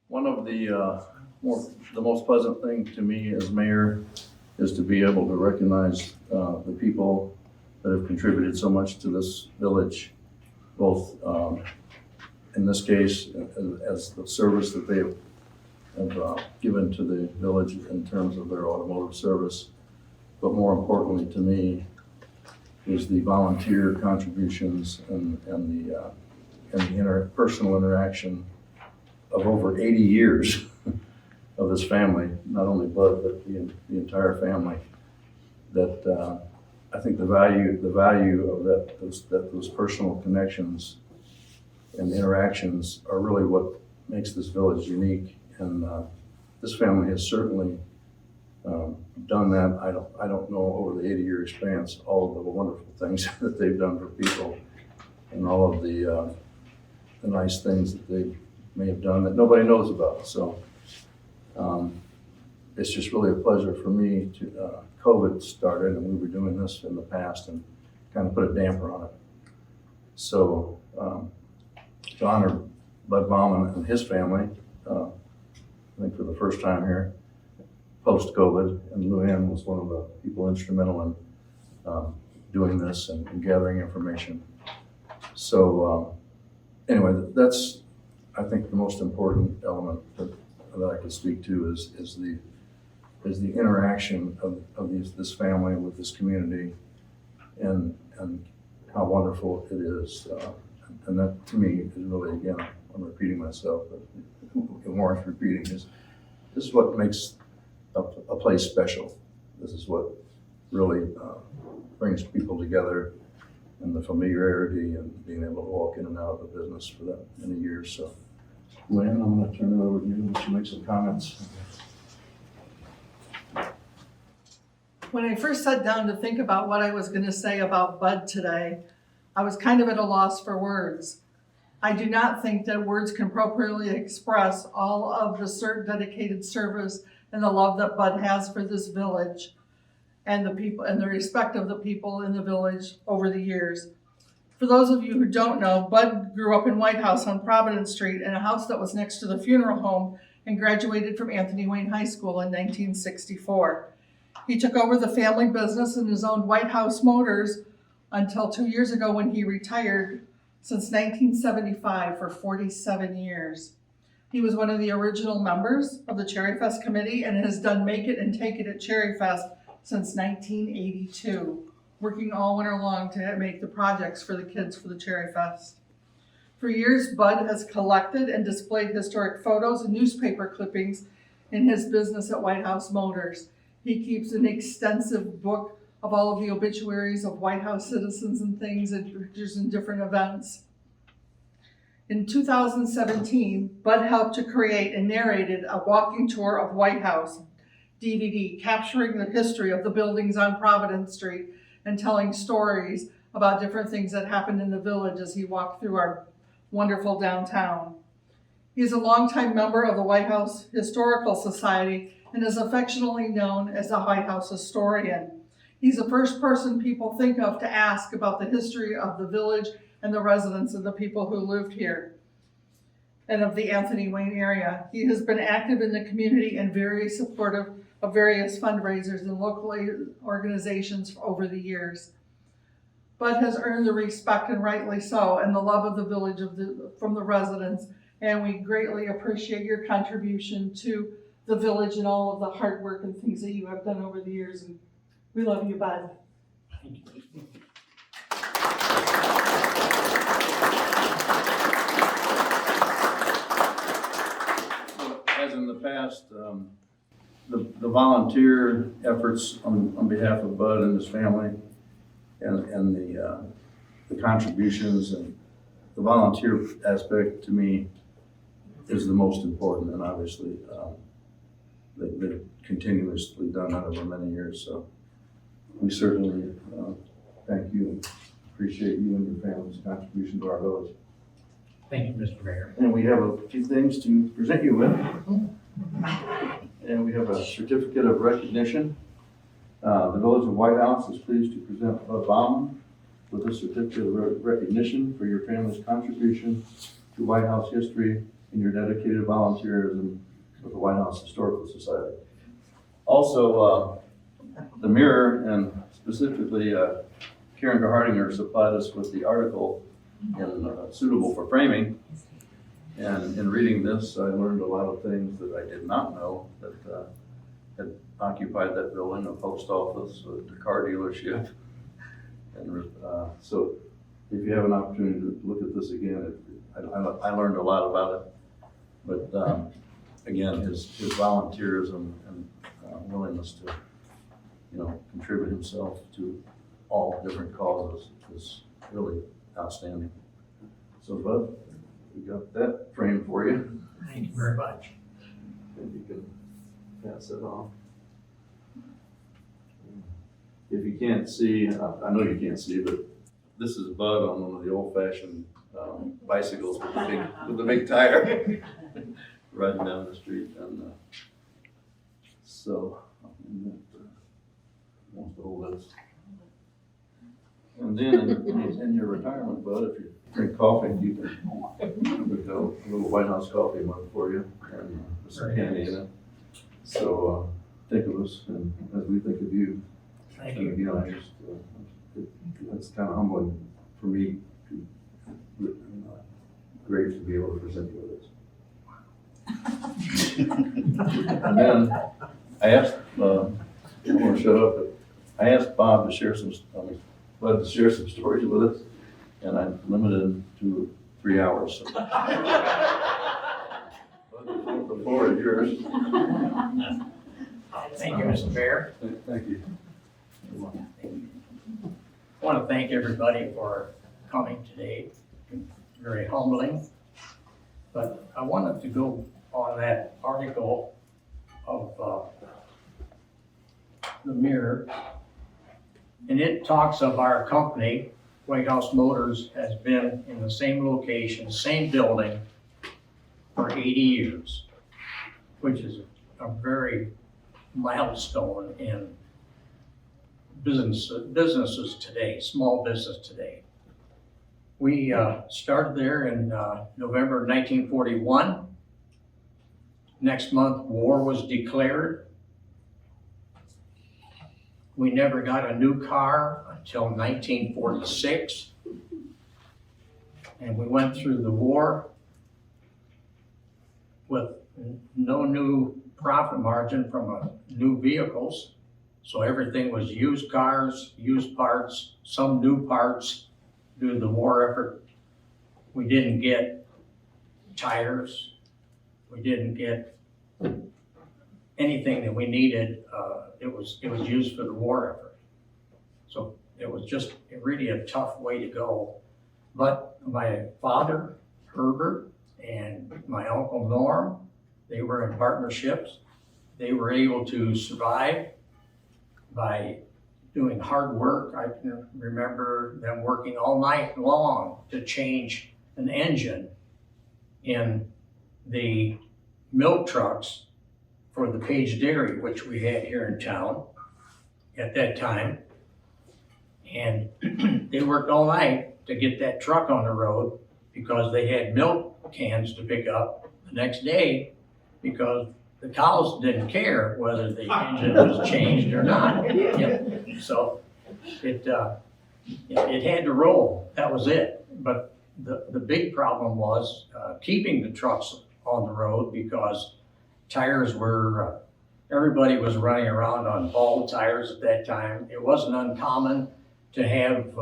One of the most pleasant thing to me as mayor is to be able to recognize the people that have contributed so much to this village, both in this case as the service that they have given to the village in terms of their automotive service, but more importantly to me is the volunteer contributions and the interpersonal interaction of over 80 years of this family, not only Bud, but the entire family. That I think the value of those personal connections and interactions are really what makes this village unique. And this family has certainly done that. I don't know over the 80-year expanse all of the wonderful things that they've done for people and all of the nice things that they may have done that nobody knows about. So it's just really a pleasure for me to, COVID started and we were doing this in the past and kind of put a damper on it. So to honor Bud Bauman and his family, I think for the first time here, post-COVID, and Luann was one of the people instrumental in doing this and gathering information. So anyway, that's, I think, the most important element that I can speak to is the interaction of this family with this community and how wonderful it is. And that to me is really, again, I'm repeating myself, but it warrants repeating, this is what makes a place special. This is what really brings people together, and the familiarity and being able to walk in and out of the business for that many years. So, Luann, I'm going to turn it over to you and let you make some comments. When I first sat down to think about what I was going to say about Bud today, I was kind of at a loss for words. I do not think that words can appropriately express all of the dedicated service and the love that Bud has for this village and the people and the respect of the people in the village over the years. For those of you who don't know, Bud grew up in Whitehouse on Providence Street in a house that was next to the funeral home and graduated from Anthony Wayne High School in 1964. He took over the family business and has owned Whitehouse Motors until 2 years ago when he retired, since 1975 for 47 years. He was one of the original members of the Cherry Fest committee and has done Make It and Take It at Cherry Fest since 1982, working all winter long to make the projects for the kids for the Cherry Fest. For years, Bud has collected and displayed historic photos and newspaper clippings in his business at Whitehouse Motors. He keeps an extensive book of all of the obituaries of Whitehouse citizens and things and pictures and different events. In 2017, Bud helped to create and narrated a walking tour of Whitehouse DVD, capturing the history of the buildings on Providence Street and telling stories about different things that happened in the village as he walked through our wonderful downtown. He is a longtime member of the Whitehouse Historical Society and is affectionately known as the Whitehouse historian. He's the first person people think of to ask about the history of the village and the residents and the people who lived here and of the Anthony Wayne area. He has been active in the community and very supportive of various fundraisers and local organizations over the years. Bud has earned the respect, and rightly so, and the love of the village from the residents, and we greatly appreciate your contribution to the village and all of the hard work and things that you have done over the years. And we love you, Bud. As in the past, the volunteer efforts on behalf of Bud and his family and the contributions and the volunteer aspect to me is the most important, and obviously they've continuously done that over many years. So we certainly thank you and appreciate you and your family's contribution to our village. Thank you, Mr. Mayor. And we have a few things to present you with. And we have a certificate of recognition. The Village of Whitehouse is pleased to present Bud Bauman with a certificate of recognition for your family's contribution to Whitehouse history in your dedicated volunteerism with the Whitehouse Historical Society. Also, the Mirror, and specifically Karen Hardinger, supplied us with the article in Suitable for Framing. And in reading this, I learned a lot of things that I did not know that had occupied that building, a post office, a car dealership. And so if you have an opportunity to look at this again, I learned a lot about it. But again, his volunteerism and willingness to, contribute himself to all different causes is really outstanding. So Bud, we got that framed for you. Thank you very much. And you can pass it on. If you can't see, I know you can't see, but this is Bud on one of the old-fashioned bicycles with the big tire riding down the street. And so, wants to hold this. And then in your retirement, Bud, if you drink coffee, you can, we've got a little Whitehouse coffee mug for you and some candy in it. So think of us and as we think of you. Thank And you. again, I just, it's kind of humbling for me to, great to be able to present you with this. And then I asked, I don't want to shut up, but I asked Bud to share some stories with us, and I limited them to 3 hours. So. The floor is yours. Thank you, Mr. Mayor. Thank you. I want to thank everybody for coming today. Very humbling. But I wanted to go on that article of the Mirror. And it talks of our company, Whitehouse Motors, has been in the same location, same building for 80 years, which is a very milestone in businesses today, small business today. We started there in November 1941. Next month, war was declared. We never got a new car until 1946. And we went through the war with no new profit margin from new vehicles. So everything was used cars, used parts, some new parts due to the war effort. We didn't get tires. We didn't get anything that we needed. It was used for the war effort. So it was just really a tough way to go. But my father, Herbert, and my uncle Norm, they were in partnerships. They were able to survive by doing hard work. I can remember them working all night long to change an engine in the milk trucks for the Page Dairy, which we had here in town at that time. And they worked all night to get that truck on the road because they had milk cans to pick up the next day because the cows didn't care whether the engine was changed or not. Yep. So it had to roll. That was it. But the big problem was keeping the trucks on the road because tires were, everybody was running around on bald tires at that time. It wasn't uncommon to have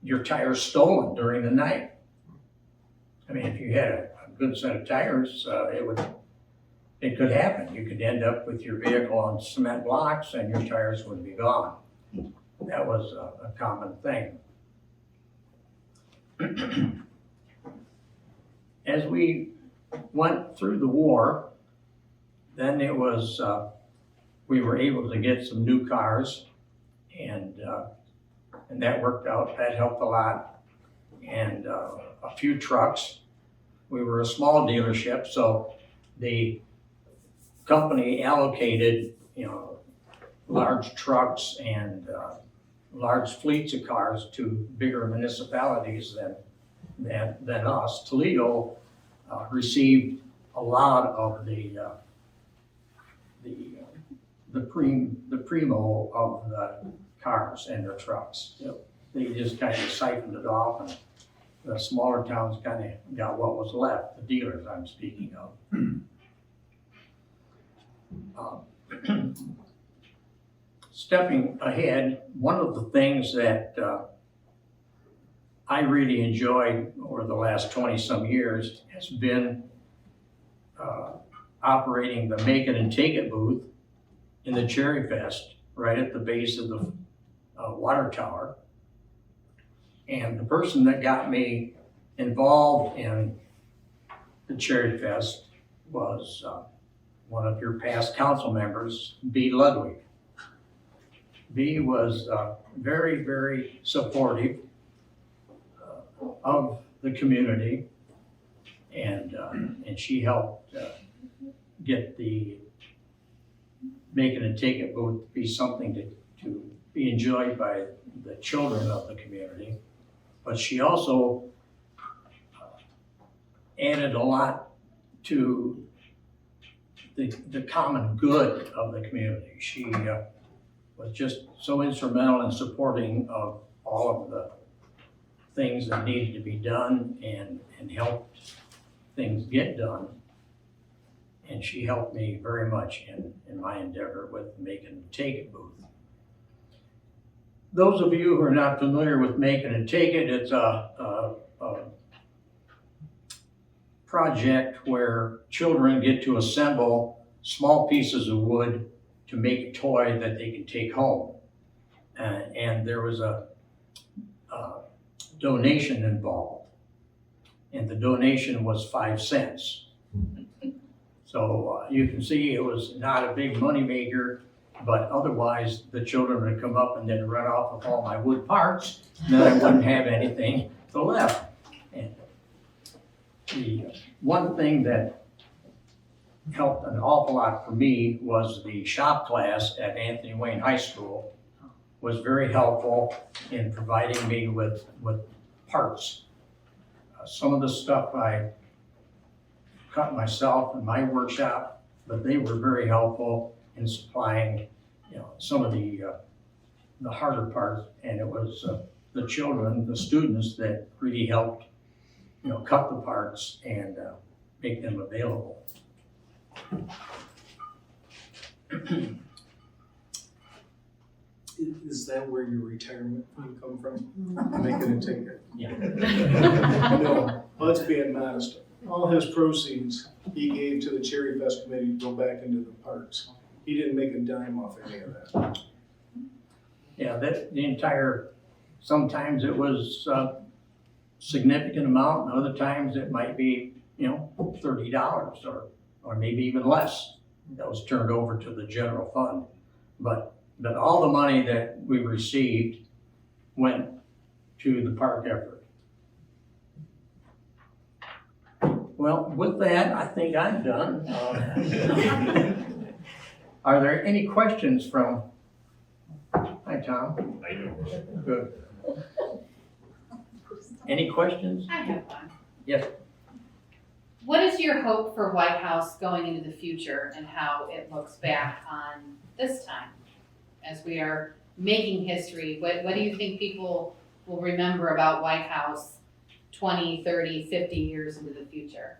your tires stolen during the night. I mean, if you had a good set of tires, it could happen. You could end up with your vehicle on cement blocks and your tires would be gone. That was a common thing. As we went through the war, then it was, we were able to get some new cars and that worked out. That helped a lot. And a few trucks. We were a small dealership, so the company allocated, large trucks and large fleets of cars to bigger municipalities than than us. Toledo received a lot of the primo of the cars and their trucks. They just kind of siphoned it off, and the smaller towns kind of got what was left, the dealers I'm speaking of. Stepping ahead, one of the things that I really enjoyed over the last 20-some years has been operating the Make It and Take It booth in the Cherry Fest, right at the base of the water tower. And the person that got me involved in the Cherry Fest was one of your past council members, B. Ludwig. B was very, very supportive of the community, and she helped get the Make It and Take It booth to be something to be enjoyed by the children of the community. But she also added a lot to the common good of the community. She was just so instrumental in supporting of all of the things that needed to be done and helped things get done. And she helped me very much in my endeavor with Make It and Take It booth. Those of you who are not familiar with Make It and Take It, it's a project where children get to assemble small pieces of wood to make a toy that they can take home. And there was a donation involved, and the donation was 5 cents. So you can see it was not a big money maker, but otherwise the children would come up and then run off with all my wood parts, and then I wouldn't have anything left. And the one thing that helped an awful lot for me was the shop class at Anthony Wayne High School was very helpful in providing me with parts. Some of the stuff I cut myself in my workshop, but they were very helpful in supplying, some of the harder parts. And it was the children, the students, that really helped, cut the parts and make them available. Is that where your retirement fund come from? Make it and take it? Yeah. No, let's be modest. All his proceeds he gave to the Cherry Fest committee to go back into the parks. He didn't make a dime off any of that. Yeah, the entire, sometimes it was a significant amount, and other times it might be, $30 or maybe even less. That was turned over to the general fund. But all the money that we received went to the park effort. Well, with that, I think I'm done. Are there any questions from, hi, Tom. I know. Good. Any questions? I have one. Yes. What is your hope for Whitehouse going into the future and how it looks back on this time as we are making history? What do you think people will remember about Whitehouse 20, 30, 50 years into the future?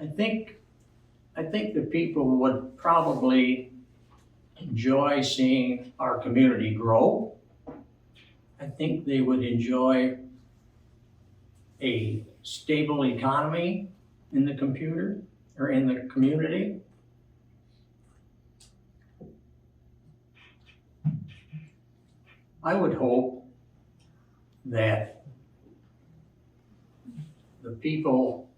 I think the people would probably enjoy seeing our community grow. I think they would enjoy a stable economy in the community. I would hope that the people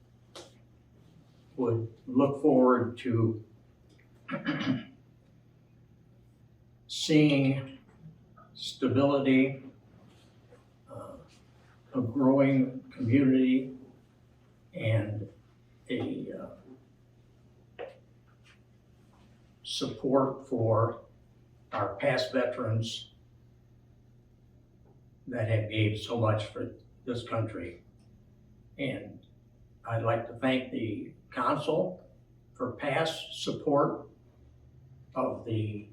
would look forward to seeing stability, a growing community, and a support for our past veterans that have gave so much for this country. And I'd like to thank the council for past support of the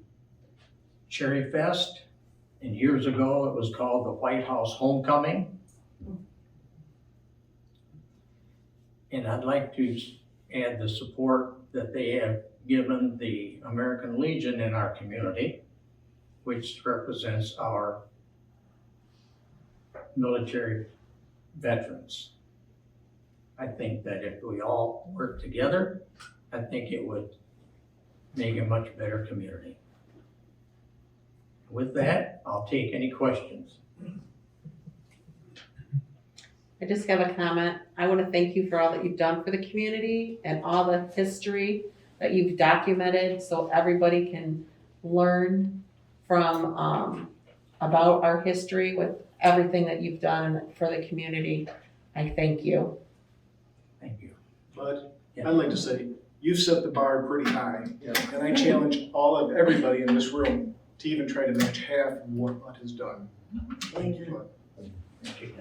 Cherry Fest. And years ago, it was called the Whitehouse Homecoming. And I'd like to add the support that they have given the American Legion in our community, which represents our military veterans. I think that if we all work together, I think it would make a much better community. With that, I'll take any questions. I just have a comment. I want to thank you for all that you've done for the community and all the history that you've documented so everybody can learn from about our history with everything that you've done for the community. I thank you. Thank you. Bud, Yeah. I'd like to say, you've set the bar pretty high, and I challenge everybody in this room to even try to match half of what Bud has done. Thank you. Bud. Thank you.